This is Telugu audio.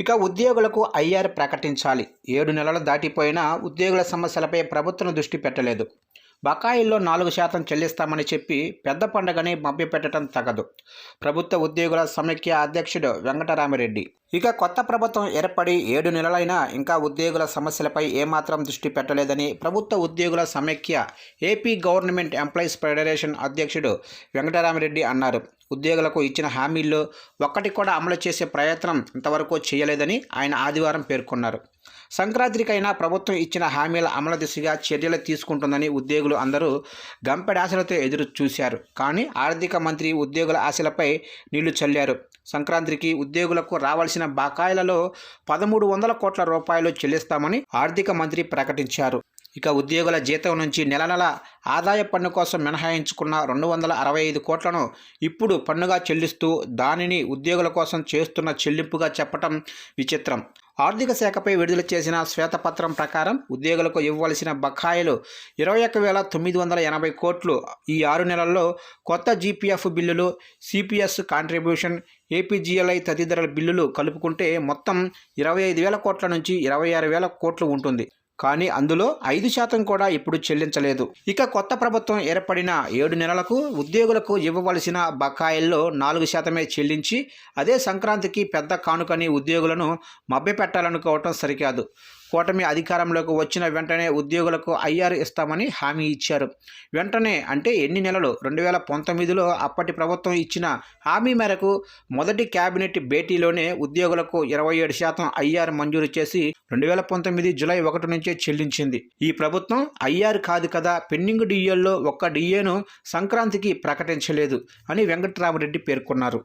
ఇక ఉద్యోగులకు ఐఆర్ ప్రకటించాలి. 7 నెలలు దాటిపోయినా ఉద్యోగుల సమస్యలపై ప్రభుత్వం దృష్టి పెట్టలేదు. బకాయిల్లో 4% చెల్లిస్తామని చెప్పి పెద్ద పండగని మభ్యపెట్టడం తగదు. ప్రభుత్వ ఉద్యోగుల సమైక్య అధ్యక్షుడు వెంకటరామిరెడ్డి. ఇక కొత్త ప్రభుత్వం ఏర్పడి 7 నెలలైనా ఇంకా ఉద్యోగుల సమస్యలపై ఏమాత్రం దృష్టి పెట్టలేదని ప్రభుత్వ ఉద్యోగుల సమైక్య ఏపీ గవర్నమెంట్ ఎంప్లాయీస్ ఫెడరేషన్ అధ్యక్షుడు వెంకటరామిరెడ్డి అన్నారు. ఉద్యోగులకు ఇచ్చిన హామీల్లో ఒక్కటి కూడా అమలు చేసే ప్రయత్నం ఇంతవరకు చేయలేదని ఆయన ఆదివారం పేర్కొన్నారు. సంక్రాంతికైనా ప్రభుత్వం ఇచ్చిన హామీల అమలు దిశగా చర్యలు తీసుకుంటుందని ఉద్యోగులు అందరూ గంపెడి ఆశలతో ఎదురు చూశారు. కానీ ఆర్థిక మంత్రి ఉద్యోగుల ఆశలపై నీళ్లు చల్లారు. సంక్రాంతికి ఉద్యోగులకు రావాల్సిన బకాయిలలో 1,300 కోట్ల రూపాయలు చెల్లిస్తామని ఆర్థిక మంత్రి ప్రకటించారు. ఇక ఉద్యోగుల జీతం నుంచి నెల నెల ఆదాయ పన్ను కోసం మినహాయించుకున్న 265 కోట్లను ఇప్పుడు పన్నుగా చెల్లిస్తూ దానిని ఉద్యోగుల కోసం చేస్తున్న చెల్లింపుగా చెప్పటం విచిత్రం. ఆర్థిక శాఖపై విడుదల చేసిన శ్వేతపత్రం ప్రకారం ఉద్యోగులకు ఇవ్వవలసిన బకాయిలు 21,980 కోట్లు. ఈ 6 నెలల్లో కొత్త జీపీఎఫ్ బిల్లులు, సిపిఎస్ కాంట్రిబ్యూషన్, ఏపీజీఎల్ఐ తదితర బిల్లులు కలుపుకుంటే మొత్తం 25,000 కోట్ల నుంచి 26,000 కోట్లు ఉంటుంది. కానీ అందులో 5% కూడా ఇప్పుడు చెల్లించలేదు. ఇక కొత్త ప్రభుత్వం ఏర్పడిన 7 నెలలకు ఉద్యోగులకు ఇవ్వవలసిన బకాయిల్లో 4% చెల్లించి అదే సంక్రాంతికి పెద్ద కానుకని ఉద్యోగులను మభ్యపెట్టాలనుకోవటం సరికాదు. కూటమి అధికారంలోకి వచ్చిన వెంటనే ఉద్యోగులకు ఐఆర్ ఇస్తామని హామీ ఇచ్చారు. వెంటనే అంటే ఎన్ని నెలలు? 2019లో అప్పటి ప్రభుత్వం ఇచ్చిన హామీ మేరకు మొదటి కేబినెట్ భేటీలోనే ఉద్యోగులకు 27% ఐఆర్ మంజూరు చేసి 2019 జూలై 1 నుంచే చెల్లించింది. ఈ ప్రభుత్వం ఐఆర్ కాదు కదా, పెండింగ్ డిఏల్లో ఒక్క డిఏను సంక్రాంతికి ప్రకటించలేదు అని వెంకటరామిరెడ్డి పేర్కొన్నారు.